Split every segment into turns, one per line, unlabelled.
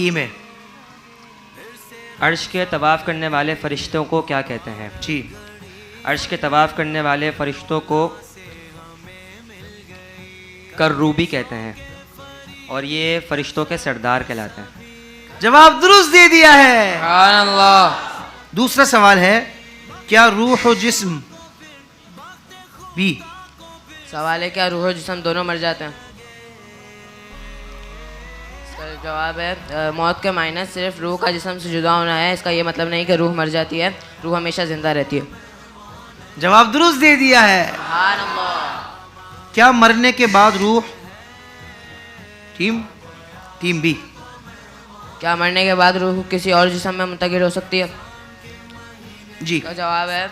Team ہے.
عرش کے طواف کرنے والے فرشتوں کو کیا کہتے ہیں؟
جی
عرش کے طواف کرنے والے فرشتوں کو کروبی کہتے ہیں اور یہ فرشتوں کے سردار کہلاتے ہیں.
جواب درست دے دیا ہے.
سبحان اللہ.
دوسرا سوال ہے کیا روح و جسم بھی
سوال ہے کیا روح و جسم دونوں مر جاتے ہیں؟ اس کا جواب ہے موت کے معنی صرف روح کا جسم سے جدا ہونا ہے. اس کا یہ مطلب نہیں کہ روح مر جاتی ہے، روح ہمیشہ زندہ رہتی ہے.
جواب درست دے دیا ہے.
سبحان اللہ.
کیا مرنے کے بعد روح ٹیم بی
کیا مرنے کے بعد روح کسی اور جسم میں منتقل ہو سکتی ہے؟
جی
اس کا جواب ہے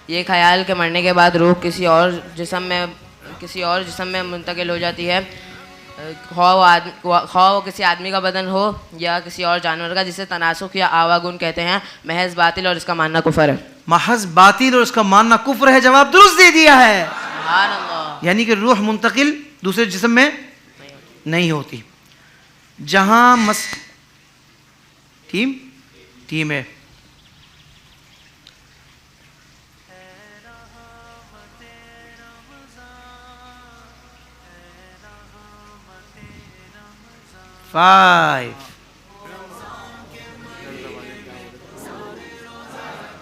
یہ خیال کہ مرنے کے بعد روح کسی اور جسم میں منتقل ہو جاتی ہے، خواہ وہ کسی آدمی کا بدن ہو یا کسی اور جانور کا، جسے تناسخ یا آواگون کہتے ہیں، محض باطل اور اس کا ماننا کفر ہے.
محض باطل اور اس کا ماننا کفر ہے. جواب درست دے دیا ہے.
سبحان اللہ.
یعنی کہ روح منتقل دوسرے جسم میں نہیں ہوتی. جہاں ٹیم ہے.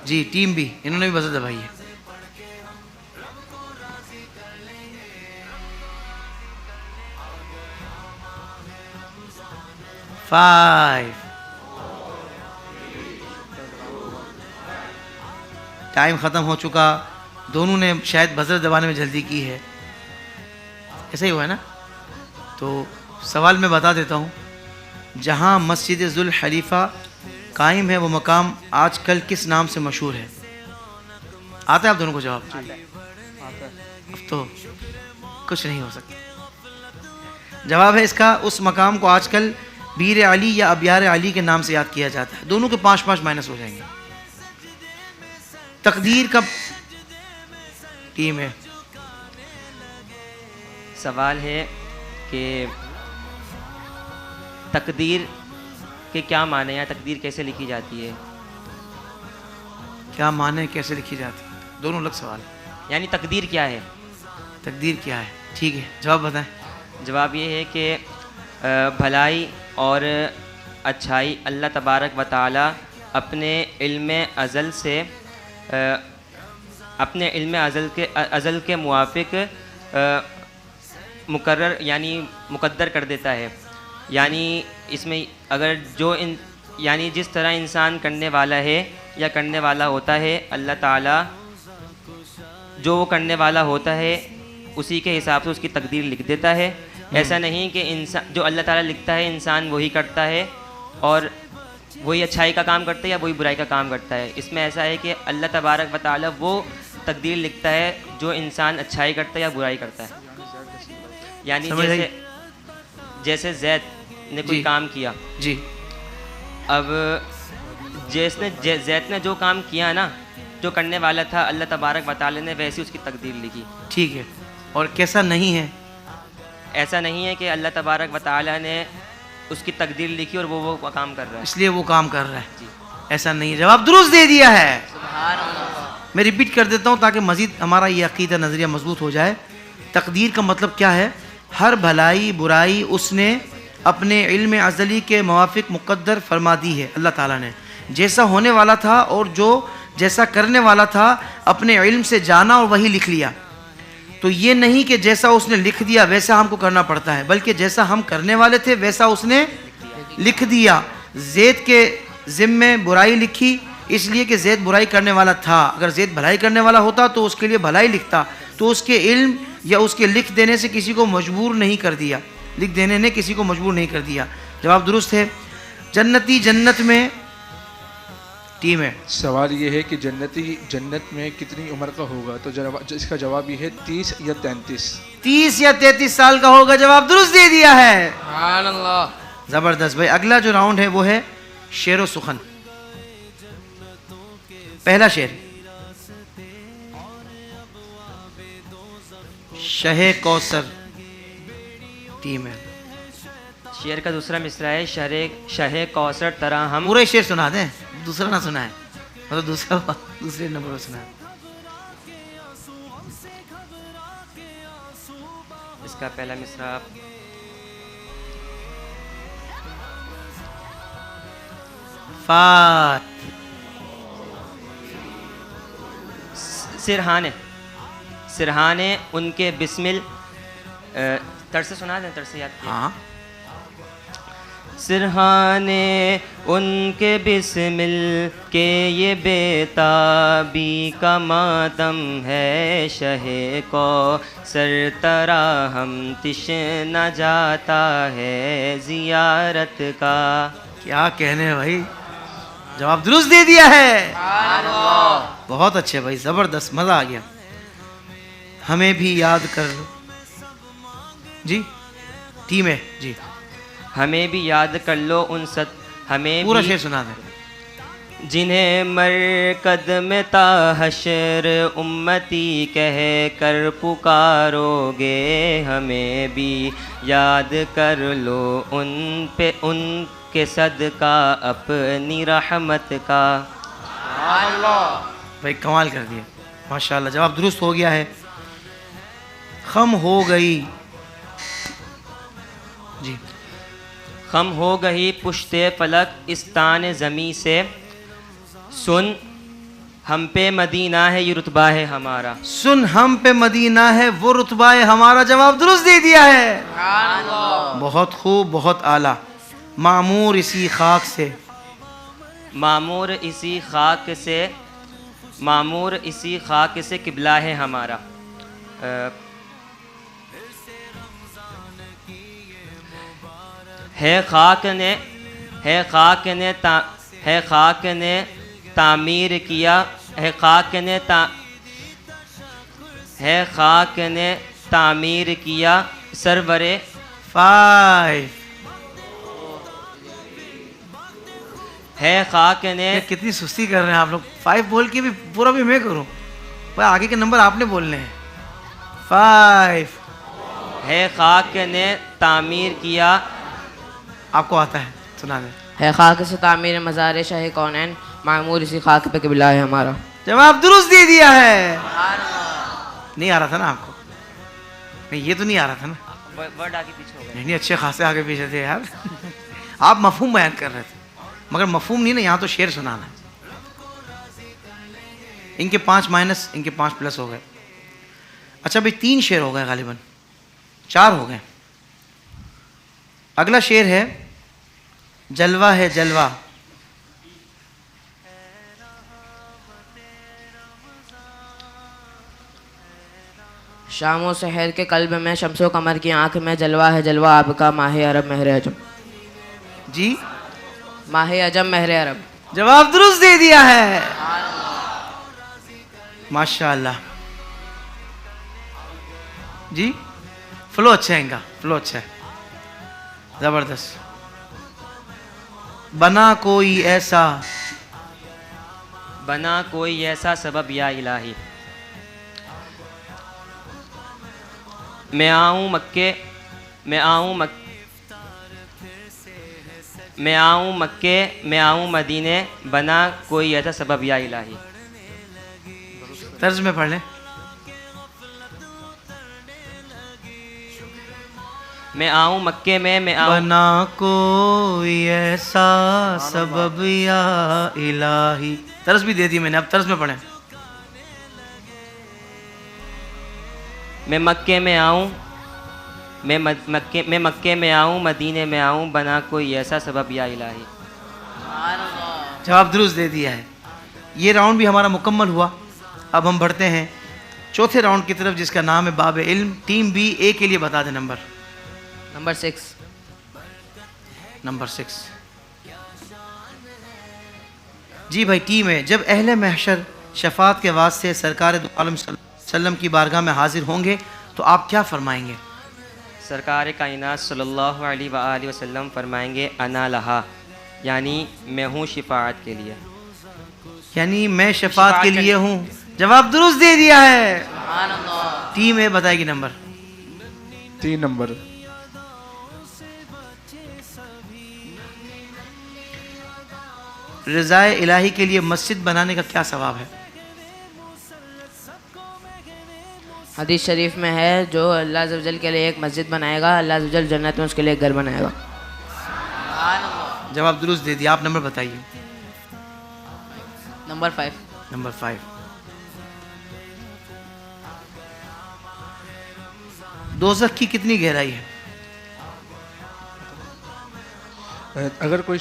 جی ٹیم بھی انہوں نے بھی بزر دبائی ہے. ٹائم ختم ہو چکا. دونوں نے شاید بزر دبانے میں جلدی کی ہے. ایسا ہی ہوا ہے نا؟ تو سوال میں بتا دیتا ہوں. جہاں مسجد ذوالحلیفہ قائم ہے وہ مقام آج کل کس نام سے مشہور ہے؟ آتا ہے آپ دونوں کو جواب؟ اب تو کچھ نہیں ہو سکتا. جواب ہے اس کا اس مقام کو آج کل بیر علی یا ابیار علی کے نام سے یاد کیا جاتا ہے. دونوں کے 5 مائنس ہو جائیں گے. تقدیر کا ٹیم ہے.
سوال ہے کہ تقدیر کے کیا معنی ہے، تقدیر کیسے لکھی جاتی ہے؟
کیا معنی کیسے لکھی جاتی ہے؟ دونوں الگ سوال ہے.
یعنی تقدیر کیا ہے؟
تقدیر کیا ہے؟ ٹھیک ہے جواب بتائیں.
جواب یہ ہے کہ بھلائی اور اچھائی اللہ تبارک و تعالی اپنے علم ازل کے موافق مقدر کر دیتا ہے. یعنی اس میں اگر یعنی جس طرح انسان کرنے والا ہے یا کرنے والا ہوتا ہے، اللہ تعالیٰ جو وہ کرنے والا ہوتا ہے اسی کے حساب سے اس کی تقدیر لکھ دیتا ہے. ایسا نہیں کہ انسان جو اللہ تعالیٰ لکھتا ہے انسان وہی کرتا ہے اور وہی اچھائی کا کام کرتا ہے یا وہی برائی کا کام کرتا ہے. اس میں ایسا ہے کہ اللہ تبارک و تعالیٰ وہ تقدیر لکھتا ہے جو انسان اچھائی کرتا ہے یا برائی کرتا ہے. یعنی جیسے زید نے کوئی کام کیا
جی،
اب زید نے جو کام کیا نا، جو کرنے والا تھا اللہ تبارک و تعالیٰ نے ویسی اس کی تقدیر لکھی.
ٹھیک ہے. اور کیسا نہیں ہے؟
ایسا نہیں ہے کہ اللہ تبارک و تعالیٰ نے اس کی تقدیر لکھی اور وہ کام کر رہا ہے
اس لیے وہ کام کر رہا ہے. جی ایسا نہیں ہے. جواب درست دے دیا ہے.
سبحان اللہ.
میں ریپیٹ کر دیتا ہوں تاکہ مزید ہمارا یہ عقیدہ نظریہ مضبوط ہو جائے. تقدیر کا مطلب کیا ہے؟ ہر بھلائی برائی اس نے اپنے علم ازلی کے موافق مقدر فرما دی ہے. اللہ تعالیٰ نے جیسا ہونے والا تھا اور جو جیسا کرنے والا تھا اپنے علم سے جانا اور وہی لکھ لیا. تو یہ نہیں کہ جیسا اس نے لکھ دیا ویسا ہم کو کرنا پڑتا ہے، بلکہ جیسا ہم کرنے والے تھے ویسا اس نے لکھ دیا. زید کے ذمے برائی لکھی اس لیے کہ زید برائی کرنے والا تھا. اگر زید بھلائی کرنے والا ہوتا تو اس کے لیے بھلائی لکھتا. تو اس کے علم یا اس کے لکھ دینے سے کسی کو مجبور نہیں کر دیا، لکھ دینے نے کسی کو مجبور نہیں کر دیا. جواب درست ہے. جنتی جنت میں ٹیم ہے.
سوال یہ ہے کہ جنتی جنت میں کتنی عمر کا ہوگا؟ تو اس کا جواب یہ ہے 30 یا 33.
30 یا 33 سال کا ہوگا. جواب درست دے دیا ہے.
سبحان اللہ.
زبردست بھائی. اگلا جو راؤنڈ ہے وہ ہے شعر و سخن. پہلا شعر شہ کوثر ٹیم ہے.
شعر کا دوسرا مصرع ہے شہ کوثر طرح ہم.
پورے شعر سنا دیں, دوسرا نہ سنا ہے, مطلب دوسرے نمبر پر سنا ہے.
اس کا پہلا مصرع
فات
سرہانے ان کے بسمل تر سے سنا دیں, تر سے یاد کیا.
ہاں.
سرہانے ان کے بسمل کے یہ بیتابی کا ماتم ہے, شہ کو سر ترا ہم تشنہ جاتا ہے زیارت کا.
کیا کہنے ہیں بھائی, جواب درست دے دیا ہے. بہت اچھے بھائی, زبردست, مزہ آ گیا. ہمیں بھی یاد کر لو جی, ٹیم ہے جی.
ہمیں بھی یاد کر لو ان ہمیں
پورا
بھی
شعر سنا دیں.
جنہیں مرکد میں تا حشر امتی کہہ کر پکارو گے, ہمیں بھی یاد کر لو ان پہ ان کے صدقہ اپنی رحمت کا.
بھائی کمال کر دیا, ماشاءاللہ. جواب درست ہو گیا ہے. خم ہو گئی جی.
خم ہو گئی پشت فلک استان زمیں سے, سن ہم پہ مدینہ ہے یہ رتبہ ہے ہمارا.
سن ہم پہ مدینہ ہے وہ رتبہ ہے ہمارا. جواب درست دے دیا ہے. بہت خوب, بہت اعلیٰ. معمور اسی خاک سے,
معمور اسی خاک سے, معمور اسی خاک سے قبلہ ہے ہمارا. ہے خاک نے تعمیر کیا, ہے خاک نے تعمیر کیا سرور
5.
ہے خاک نے.
کتنی سستی کر رہے ہیں آپ لوگ. 5 بول کے بھی پورا بھی میں کروں بھائی, آگے کے نمبر آپ نے بولنے ہیں. 5
ہے خاک نے تعمیر کیا.
آپ کو آتا ہے, سنا دیں.
ہے خاک سے تعمیر مزار شاہ کونین, معمور اسی خاک پہ قبلہ ہے ہمارا.
جواب درست دے دیا ہے. نہیں آ رہا تھا نا آپ کو, نہیں یہ تو نہیں آ رہا تھا نا.
ورڈ آگے پیچھے ہو گئے.
نہیں اچھے خاصے آگے پیچھے تھے یار. آپ مفہوم بیان کر رہے تھے مگر مفہوم نہیں نا, یہاں تو شعر سنانا ہے. ان کے 5 مائنس, ان کے 5 پلس ہو گئے. اچھا بھائی 3 شعر ہو گئے, غالباً 4 ہو گئے. اگلا شعر ہے جلوہ ہے جلوہ.
شام و سحر کے قلب میں, شمس و قمر کی آنکھ میں, جلوہ ہے جلوہ آپ کا, ماہ عرب مہر عجم.
جی
ماہ عجم مہر عرب.
جواب درست دے دیا ہے. ماشاءاللہ جی. فلو اچھا ہے ان کا, فلو اچھا ہے, زبردست. بنا کوئی
ایسا سبب یا الہی. میں آؤں مکے میں آؤں مدینے, بنا کوئی ایسا سبب یا الہی.
طرز میں پڑھ لیں.
میں آؤں مکے میں آؤں.
بنا کوئی ایسا سبب یا الہی. طرز بھی دے دی میں نے, اب طرز میں پڑھیں.
میں مکے میں آؤں, میں مکے میں آؤں مدینے میں آؤں, بنا کوئی ایسا سبب یا الہی.
جواب درست دے دیا ہے. یہ راؤنڈ بھی ہمارا مکمل ہوا. اب ہم بڑھتے ہیں چوتھے راؤنڈ کی طرف, جس کا نام ہے باب علم. ٹیم بی اے کے لیے بتا دیں نمبر.
نمبر 6.
نمبر 6 جی بھائی ٹیم ہے. جب اہل محشر شفاعت کے واسطے سرکار دو عالم صلی اللہ علیہ وسلم کی بارگاہ میں حاضر ہوں گے تو آپ کیا فرمائیں گے؟
سرکار کائنات صلی اللہ علیہ وآلہ وسلم فرمائیں گے انا لہا, یعنی میں ہوں شفاعت کے لیے.
یعنی میں شفاعت کے لیے ہوں. جواب درست دے دیا ہے. ٹیم اے بتائے گی نمبر.
3 نمبر.
رضائے الہی کے لیے مسجد بنانے کا کیا ثواب ہے؟
حدیث شریف میں ہے جو اللہ عز و جل کے لیے ایک مسجد بنائے گا اللہ عز و جل جنت میں اس کے لیے ایک گھر بنائے گا.
جواب درست دے دیا. آپ نمبر بتائیے.
نمبر 5.
نمبر 5. دوزخ کی کتنی گہرائی ہے؟
اگر کوئی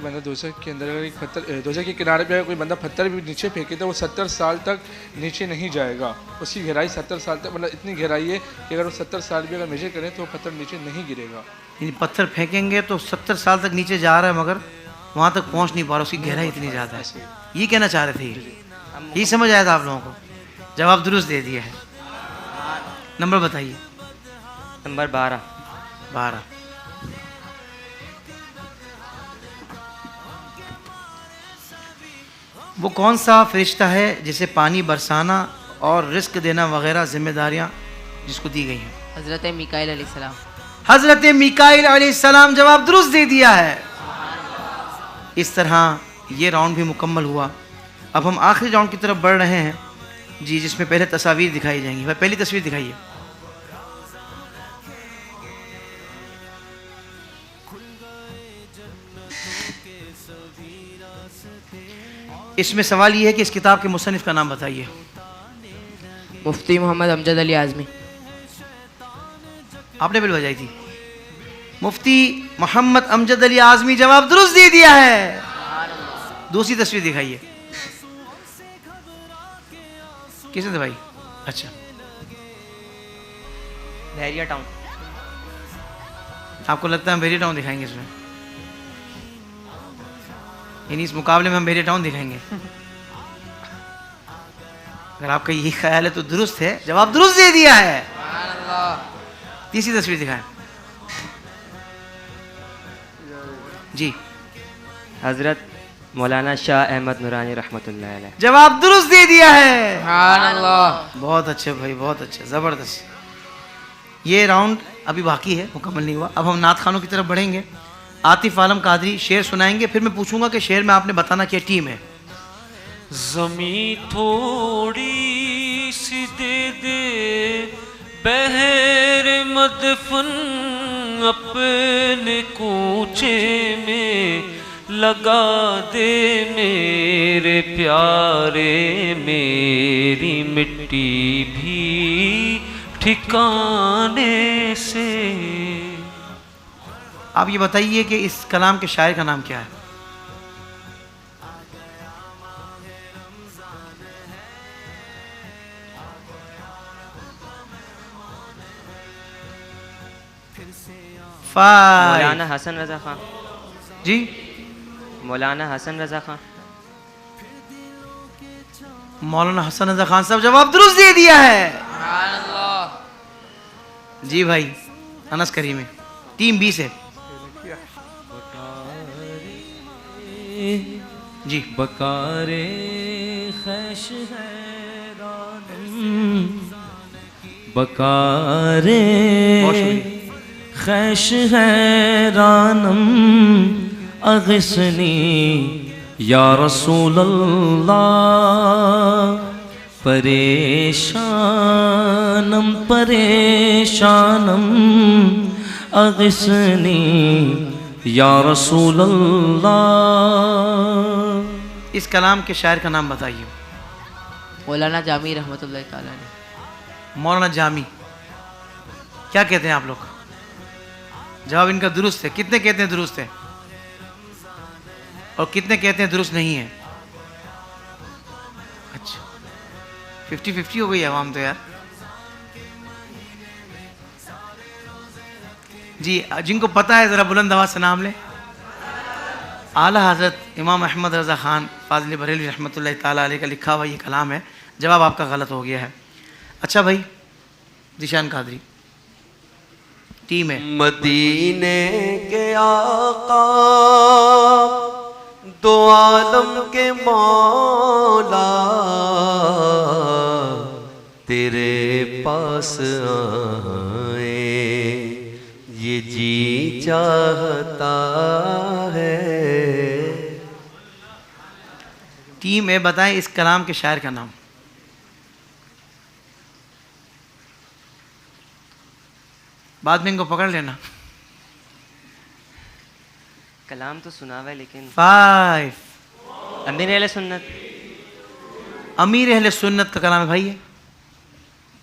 بندہ دوزخ کے اندر اگر ایک پتھر دوزخ کے کنارے پہ اگر کوئی بندہ پتھر بھی نیچے پھینکے تو وہ 70 سال تک نیچے نہیں جائے گا. اس کی گہرائی 70 سال تک مطلب اتنی گہرائی ہے کہ اگر وہ 70 سال بھی اگر میجر کریں تو وہ پتھر نیچے نہیں گرے گا.
یعنی پتھر پھینکیں گے تو 70 سال تک نیچے جا رہا ہے مگر وہاں تک پہنچ نہیں پا رہا, اس کی گہرائی اتنی زیادہ ہے. یہ کہنا چاہ رہے تھے, یہی سمجھ آیا تھا آپ لوگوں کو. جواب درست دے دیا ہے. نمبر بتائیے.
نمبر 12.
12. وہ کون سا فرشتہ ہے جسے پانی برسانا اور رزق دینا وغیرہ ذمہ داریاں جس کو دی گئی ہیں؟
حضرت میکائیل علیہ السلام.
حضرت میکائیل علیہ السلام. جواب درست دے دیا ہے. اس طرح یہ راؤنڈ بھی مکمل ہوا. اب ہم آخری راؤنڈ کی طرف بڑھ رہے ہیں جی, جس میں پہلے تصاویر دکھائی جائیں گی. بھائی پہلی تصویر دکھائیے. اس میں سوال یہ ہے کہ اس کتاب کے مصنف کا نام بتائیے.
مفتی محمد امجد علی اعظمی.
آپ نے بل بجائی تھی. مفتی محمد امجد علی اعظمی. جواب درست دے دیا ہے. دوسری تصویر دکھائیے. کس نے بھائی؟ اچھا,
بحریہ ٹاؤن.
آپ کو لگتا ہے ہم بحریہ ٹاؤن دکھائیں گے اس میں؟ یعنی اس مقابلے میں ہم بحریہ ٹاؤن دکھائیں گے؟ اگر آپ کا یہی خیال ہے تو درست ہے. جواب درست دے دیا ہے. تیسری تصویر دکھائیں جی.
حضرت مولانا شاہ احمد نورانی رحمۃ اللہ علیہ.
جواب درست دے دیا ہے.
سبحان اللہ.
بہت اچھے بھائی, بہت اچھے, زبردست. یہ راؤنڈ ابھی باقی ہے, مکمل نہیں ہوا. اب ہم نعت خانوں کی طرف بڑھیں گے. عاطف عالم قادری شعر سنائیں گے, پھر میں پوچھوں گا کہ شعر میں آپ نے بتانا کیا ٹیم ہے.
زمین تھوڑی سی دے دے بہر مدفن اپنے کوچے میں لگا دے میرے پیارے, میری مٹی بھی ٹھکانے سے.
آپ یہ بتائیے کہ اس کلام کے شاعر کا نام کیا ہے؟
مولانا حسن رضا خان.
جی,
مولانا حسن رضا خان.
مولانا حسن رضا خان صاحب. جواب درست دے دیا ہے. جی بھائی انس کریمی. ٹیم 20 ہے جی.
بکارے خیش حیرانم بکارے خیش حیرانم اغثنی یا رسول اللہ پریشانم پریشانم اغثنی یا رسول اللہ.
اس کلام کے شاعر کا نام بتائیے.
مولانا جامی رحمۃ اللہ تعالیٰ علیہ.
مولانا جامی. کیا کہتے ہیں آپ لوگ؟ جواب ان کا درست ہے. کتنے کہتے ہیں درست ہے اور کتنے کہتے ہیں درست نہیں ہے؟ اچھا 50-50 ہو گئی عوام تو یار. جی جن کو پتہ ہے ذرا بلند آواز سے نام لیں. اعلیٰ حضرت امام احمد رضا خان فاضل بریلوی رحمۃ اللہ تعالیٰ علیہ کا لکھا ہوا یہ کلام ہے. جواب آپ کا غلط ہو گیا ہے. اچھا بھائی ذیشان قادری ٹیم ہے.
مدینے کے آقا دو عالم کے مولا تیرے پاس آئے یہ جی چاہتا ہے.
ٹیم اے بتائیں اس کلام کے شاعر کا نام. بعد میں ان کو پکڑ لینا.
کلام تو سنا ہوا ہے لیکن
5.
امیر اہل سنت.
امیر اہل سنت کا کلام ہے بھائی.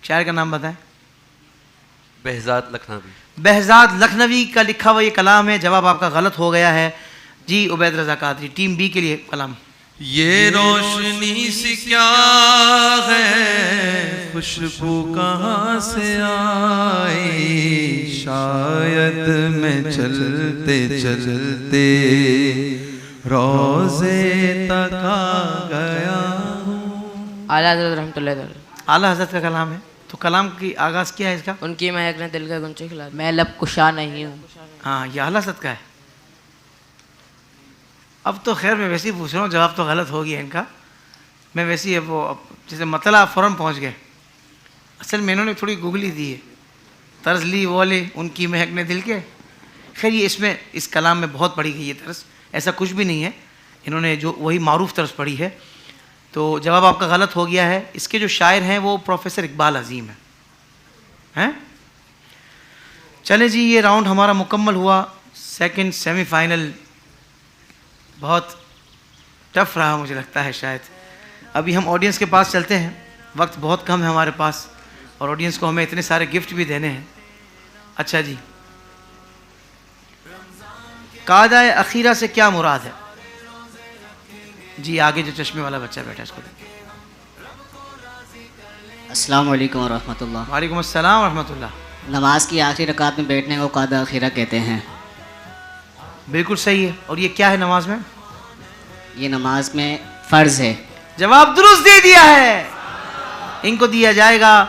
شاعر کا نام بتائیں.
بہزاد لکھنوی.
بہزاد لکھنوی کا لکھا ہوا یہ کلام ہے. جواب آپ کا غلط ہو گیا ہے. جی عبید رضا قادری ٹیم بی کے لیے کلام.
یہ روشنی سی کیا ہے خوشبو کہاں سے آئی شاید میں چلتے چلتے روزے تک آ گیا ہوں.
اعلیٰ حضرت رحمۃ اللہ تعالی.
اعلیٰ حضرت کا کلام ہے. تو کلام کی آغاز کیا ہے اس کا؟
ان کی مہک نے دل کا گنچے کھلا دیا.
میں لب کشا نہیں ہوں.
ہاں یہ اعلیٰ حضرت کا ہے. اب تو خیر میں ویسے ہی پوچھ رہا ہوں. جواب تو غلط ہو گیا ان کا. میں ویسے ہی وہ جیسے مطلع فوراً پہنچ گئے. اصل میں انہوں نے تھوڑی گوگلی دی ہے. طرز لی وہ لے ان کی مہک نے دل کے. خیر یہ اس میں اس کلام میں بہت پڑھی گئی ہے طرز. ایسا کچھ بھی نہیں ہے. انہوں نے جو وہی معروف طرز پڑھی ہے. تو جواب آپ کا غلط ہو گیا ہے. اس کے جو شاعر ہیں وہ پروفیسر اقبال عظیم ہیں. چلیں جی یہ راؤنڈ ہمارا مکمل ہوا. سیکنڈ سیمی فائنل بہت ٹف رہا مجھے لگتا ہے شاید. ابھی ہم آڈینس کے پاس چلتے ہیں. وقت بہت کم ہے ہمارے پاس اور آڈینس کو ہمیں اتنے سارے گفٹ بھی دینے ہیں. اچھا جی قاعدہ اخیرہ سے کیا مراد ہے؟ جی آگے جو چشمے والا بچہ بیٹھا اس کو دیکھیں.
السلام علیکم ورحمۃ اللہ.
وعلیکم السلام ورحمۃ اللہ.
نماز کی آخری رکعت میں بیٹھنے کو قاعدہ اخیرہ کہتے ہیں.
بالکل صحیح ہے. اور یہ کیا ہے نماز میں؟
یہ نماز میں فرض ہے.
جواب درست دے دیا ہے. ان کو دیا جائے گا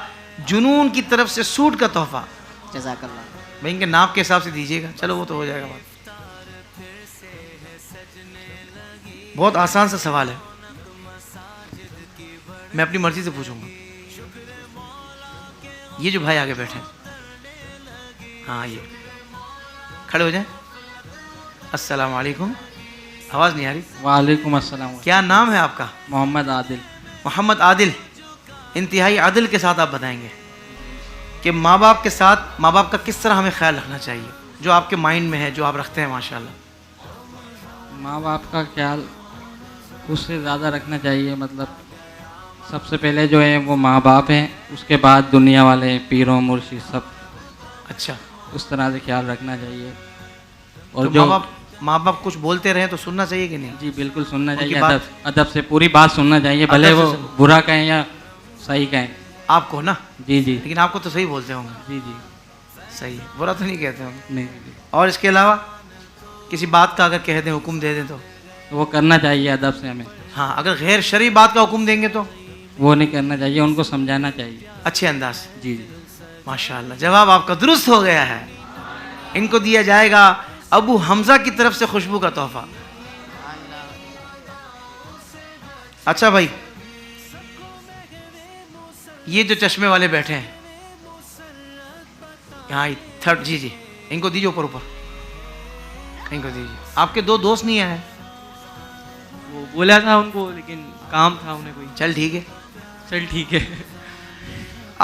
جنون کی طرف سے سوٹ کا تحفہ.
جزاک اللہ.
بھائی ان کے ناپ کے حساب سے دیجیے گا. چلو وہ تو ہو جائے گا بات. بہت آسان سا سوال ہے. میں اپنی مرضی سے پوچھوں گا. یہ جو بھائی آگے بیٹھے ہیں ہاں یہ کھڑے ہو جائیں. السلام علیکم. آواز نہیں آ رہی.
وعلیکم السلام.
کیا نام ہے آپ کا؟
محمد عادل.
محمد عادل. انتہائی عدل کے ساتھ آپ بتائیں گے کہ ماں باپ کے ساتھ ماں باپ کا کس طرح ہمیں خیال رکھنا چاہیے جو آپ کے مائنڈ میں ہے جو آپ رکھتے ہیں ماشاءاللہ.
ماں باپ کا خیال اس سے زیادہ رکھنا چاہیے. مطلب سب سے پہلے جو ہے وہ ماں باپ ہیں. اس کے بعد دنیا والے پیروں مرشد سب.
اچھا
اس طرح سے خیال رکھنا چاہیے. اور
تو
جو
ماں باپ کچھ بولتے رہیں تو سننا چاہیے کہ نہیں؟
جی بالکل سننا
ان کی
چاہیے.
بات-
ادب سے پوری بات سننا چاہیے بھلے
ادب سے
وہ
سنو.
برا کہیں یا صحیح کہیں.
آپ کو نا
جی جی
لیکن آپ کو تو صحیح بولتے ہوں گے.
جی جی
صحیح ہے. برا تو نہیں کہتے ہوں گے.
نہیں جی.
اور اس کے علاوہ کسی بات کا اگر کہہ دیں حکم دے دیں تو
وہ کرنا چاہیے ادب سے ہمیں.
ہاں اگر غیر شرعی بات کا حکم دیں گے تو
وہ نہیں کرنا چاہیے. ان کو سمجھانا چاہیے.
اچھے انداز سے.
جی جی
ماشاءاللہ جواب آپ کا درست ہو گیا ہے. ان کو دیا جائے گا ابو حمزہ کی طرف سے خوشبو کا تحفہ. اچھا بھائی یہ جو چشمے والے بیٹھے ہیں یہاں تھرڈ جی جی ان کو دیجیے اوپر اوپر. ان کو دیجیے. آپ کے دو دوست نہیں آئے ہیں؟
وہ بولا تھا ان کو لیکن کام تھا انہیں کوئی.
چل ٹھیک ہے.
چل ٹھیک ہے.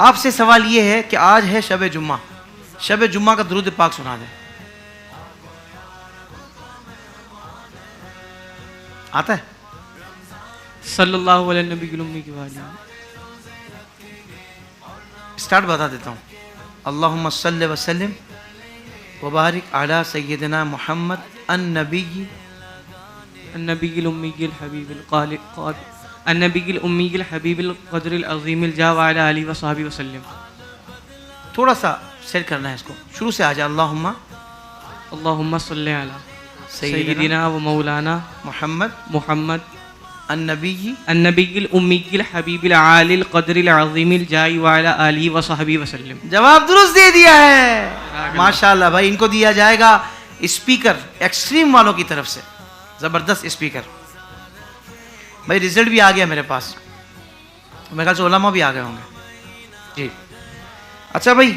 آپ سے سوال یہ ہے کہ آج ہے شب جمعہ. شب جمعہ کا درود پاک سنا دیں. آتا ہے؟
صلی اللہ علیہ نبی الامی کی والی.
اسٹارٹ بتا دیتا ہوں. اللہم صلی وسلم وبارک علی سیدنا محمد النبی
النبی الامی الحبیب النبی الامی الحبیب القدر العظیم الجاہ وعلی آلہ وصحبہ وسلم.
تھوڑا سا سیٹ کرنا ہے اس کو. شروع سے آ جائے. اللہم
اللہم صلی علی
سیدنا
سیدنا و مولانا
محمد
محمد
النبی
النبی الامی الحبیب العالی القدر العظیم الجاہ وعلی آلہ وصحبہ وسلم.
جواب درست دے دیا ہے. ماشاءاللہ بھائی ان کو دیا جائے گا اسپیکر ایکسٹریم والوں کی طرف سے. زبردست اسپیکر. بھائی رزلٹ بھی آ گیا میرے پاس. میرے خیال سے علماء بھی آ گئے ہوں گے. جی اچھا بھائی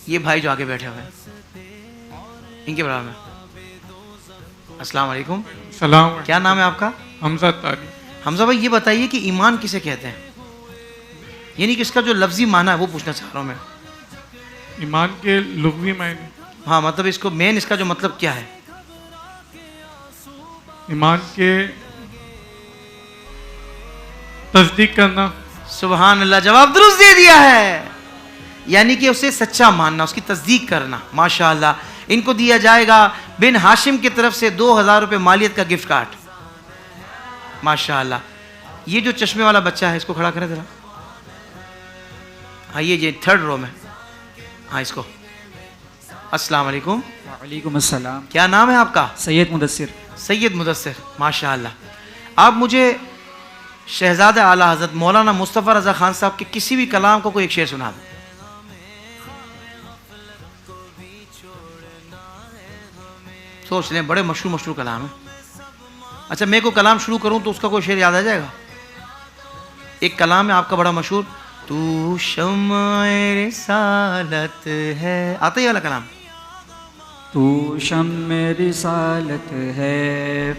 یہ بھائی جو آگے بیٹھے ہوئے ہیں ان کے برابر میں. السلام علیکم.
سلام.
کیا نام ہے آپ کا؟
حمزہ تاری.
حمزہ بھائی یہ بتائیے کہ ایمان کسے کہتے ہیں؟ یعنی کہ اس کا جو لفظی معنی ہے وہ پوچھنا چاہ رہا ہوں میں.
ایمان کے لغوی معنی.
ہاں مطلب اس کو مین اس کا جو مطلب کیا ہے؟
ایمان کے تصدیق کرنا.
سبحان اللہ، جواب درست دے دیا ہے. یعنی کہ اسے سچا ماننا، اس کی تصدیق کرنا. ماشاءاللہ. ان کو دیا جائے گا بن ہاشم کی طرف سے 2000 روپے مالیت کا گفٹ کارڈ. ماشاءاللہ. یہ جو چشمے والا بچہ ہے اس کو کھڑا کریں ذرا. ہاں یہ 3rd رو میں. ہاں اس کو. السلام علیکم.
وعلیکم السلام.
کیا نام ہے آپ کا؟
سید مدثر.
سید مدثر. ماشاءاللہ. آپ مجھے شہزادہ اعلیٰ حضرت مولانا مصطفیٰ رضا خان صاحب کے کسی بھی کلام کو کوئی ایک شعر سنا دیں. سوچ لیں، بڑے مشہور کلام ہیں. اچھا میں کوئی کلام شروع کروں تو اس کا کوئی شعر یاد آ جائے گا؟ ایک کلام ہے آپ کا بڑا مشہور، تو شمع رسالت ہے. آتا ہی والا کلام.
تو شمع رسالت ہے،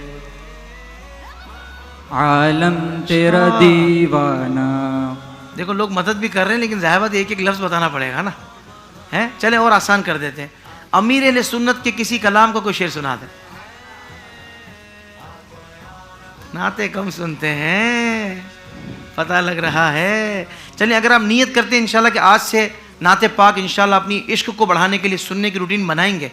عالم تیرا دیوانہ.
دیکھو لوگ مدد بھی کر رہے ہیں لیکن ظاہر بات ایک لفظ بتانا پڑے گا نا. ہیں چلیں اور آسان کر دیتے ہیں. امیر اہل سنت کے کسی کلام کو کوئی شعر سنا دیں. نعتیں کم سنتے ہیں، پتہ لگ رہا ہے. چلیے اگر آپ نیت کرتے ہیں انشاءاللہ کہ آج سے نعت پاک انشاءاللہ اپنی عشق کو بڑھانے کے لیے سننے کی روٹین بنائیں گے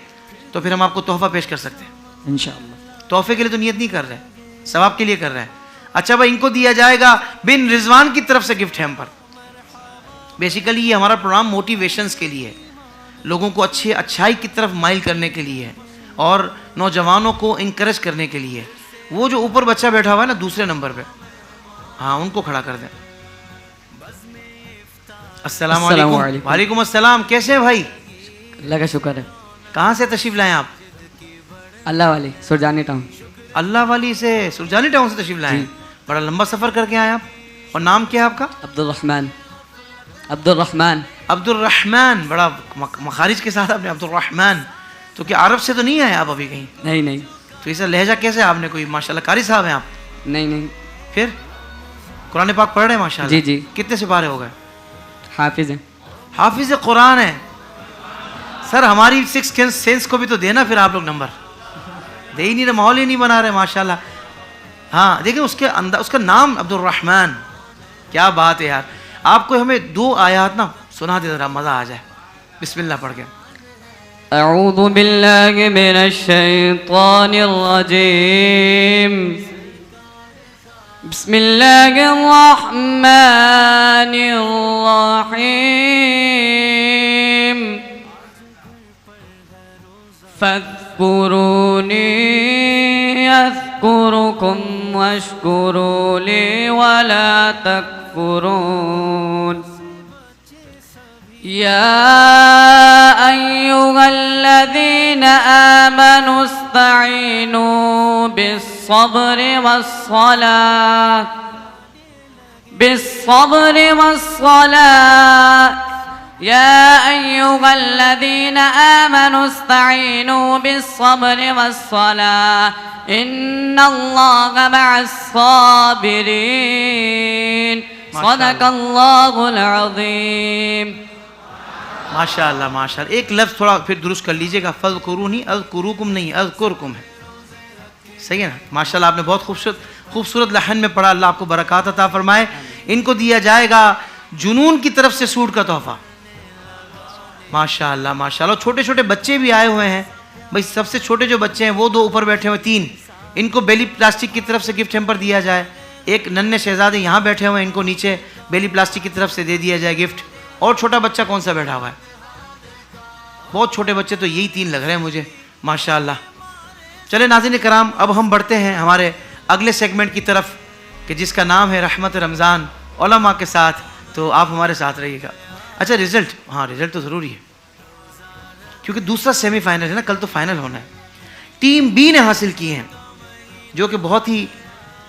تو پھر ہم آپ کو تحفہ پیش کر سکتے ہیں
انشاءاللہ.
تحفے کے لیے تو نیت نہیں کر رہے، ثواب کے لیے کر رہے ہیں. اچھا بھائی ان کو دیا جائے گا بن رضوان کی طرف سے گفٹ ہیمپر. بیسیکلی یہ ہمارا پروگرام موٹیویشنز کے لیے ہے، لوگوں کو اچھائی کی طرف مائل کرنے کے لیے ہے اور نوجوانوں کو انکریج کرنے کے لیے. وہ جو اوپر بچہ بیٹھا ہوا ہے نا 2 نمبر پہ، ہاں ان کو کھڑا کر دیں. السلام علیکم. وعلیکم السلام. کیسے ہیں بھائی؟
اللہ کا شکر ہے.
کہاں سے تشریف لائیں آپ؟
اللہ والی سرجانی ٹاؤن.
اللہ والی سے سرجانی ٹاؤن سے تشریف لائیں. بڑا لمبا سفر کر کے آئے آپ. اور نام کیا ہے آپ کا؟
عبد الرحمن. عبد الرحمن.
عبد الرحمن. بڑا مخارج کے ساتھ آپ نے عبد الرحمن. تو کیا عرب سے تو نہیں آئے آپ ابھی کہیں؟
نہیں.
تو ایسا لہجہ کیسے آپ نے؟ کوئی ماشاءاللہ قاری صاحب ہیں آپ؟
نہیں.
پھر قرآن پاک پڑھ رہے ہیں ماشاءاللہ؟
جی.
کتنے سپارے ہو گئے؟
حافظ ہیں.
حافظ قرآن ہے. سر ہماری 6 سینس کو بھی تو دینا پھر آپ لوگ نمبر. دے ہی نہیں رہے، ماحول ہی نہیں بنا رہے ماشاءاللہ. ہاں دیکھیں اس کا نام عبد الرحمن. کیا بات ہے یار. آپ کو ہمیں 2 آیات نا سنا دے ذرا، مزہ آ جائے. بسم اللہ پڑھ کے.
اعوذ باللہ من الشیطان الرجیم. بسم اللہ الرحمن الرحیم. فاذکرونی اذکرکم واشکروا لی ولا تکفرون. یا ایہا الذین آمنوا استعینوا بالصبر والصلاة يا أيها الذين آمنوا استعينوا بالصبر والصلاة إن الله مع الصابرين. صدق الله العظيم.
ماشاءاللہ ماشاءاللہ. ایک لفظ تھوڑا پھر درست کر لیجئے گا. فذکرونی اذکرکم نہیں، اذکرکم ہے. صحیح ہے نا؟ ماشاءاللہ آپ نے بہت خوبصورت لحن میں پڑھا. اللہ آپ کو برکات عطا فرمائے. ان کو دیا جائے گا جنون کی طرف سے سوٹ کا تحفہ. ماشاءاللہ ماشاءاللہ. چھوٹے چھوٹے بچے بھی آئے ہوئے ہیں بھائی. سب سے چھوٹے جو بچے ہیں وہ 2 اوپر بیٹھے ہوئے 3. ان کو بیلی پلاسٹک کی طرف سے گفٹ ہیمپر دیا جائے. ایک ننھے شہزادے یہاں بیٹھے ہوئے ہیں، ان کو نیچے بیلی پلاسٹک کی طرف سے دے دیا جائے گفٹ. اور چھوٹا بچہ کون سا بیٹھا ہوا ہے؟ بہت چھوٹے بچے تو یہی 3 لگ رہے ہیں مجھے ماشاءاللہ. چلے ناظرین کرام اب ہم بڑھتے ہیں ہمارے اگلے سیگمنٹ کی طرف کہ جس کا نام ہے رحمت رمضان علماء کے ساتھ. تو آپ ہمارے ساتھ رہیے گا. اچھا رزلٹ، ہاں رزلٹ تو ضروری ہے کیونکہ دوسرا سیمی فائنل ہے نا، کل تو فائنل ہونا ہے. ٹیم بی نے حاصل کی ہیں جو کہ بہت ہی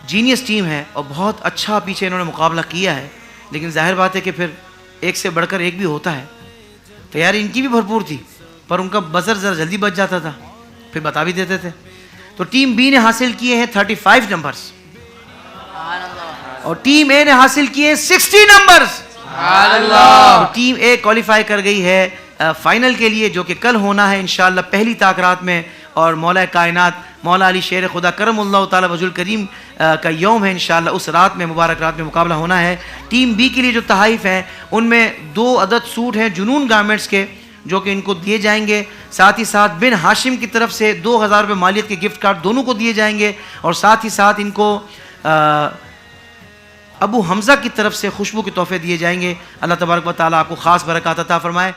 جینیس ٹیم ہے اور بہت اچھا پیچھے انہوں نے مقابلہ کیا ہے. لیکن ظاہر بات ہے کہ پھر ایک سے بڑھ کر ایک بھی ہوتا ہے. تیاری ان کی بھی بھرپور تھی پر ان کا بزر ذرا جلدی بچ جاتا تھا، پھر بتا بھی دیتے تھے. تو ٹیم بی نے حاصل کیے ہیں 35 نمبرز اور ٹیم اے نے حاصل کیے ہیں 60 نمبرز. تو ٹیم اے کوالیفائی کر گئی ہے فائنل کے لیے، جو کہ کل ہونا ہے انشاءاللہ پہلی طاق رات میں، اور مولا کائنات مولا علی شیر خدا کرم اللہ تعالی وجہ الکریم کا یوم ہے انشاءاللہ، اس رات میں مبارک رات میں مقابلہ ہونا ہے. ٹیم بی کے لیے جو تحائف ہیں ان میں 2 عدد سوٹ ہیں جنون گارمنٹس کے جو کہ ان کو دیے جائیں گے، ساتھ ہی ساتھ بن ہاشم کی طرف سے 2000 روپے مالیت کے گفٹ کارڈ دونوں کو دیے جائیں گے، اور ساتھ ہی ساتھ ان کو ابو حمزہ کی طرف سے خوشبو کے تحفے دیے جائیں گے. اللہ تبارک و تعالیٰ آپ کو خاص برکات عطا فرمائے.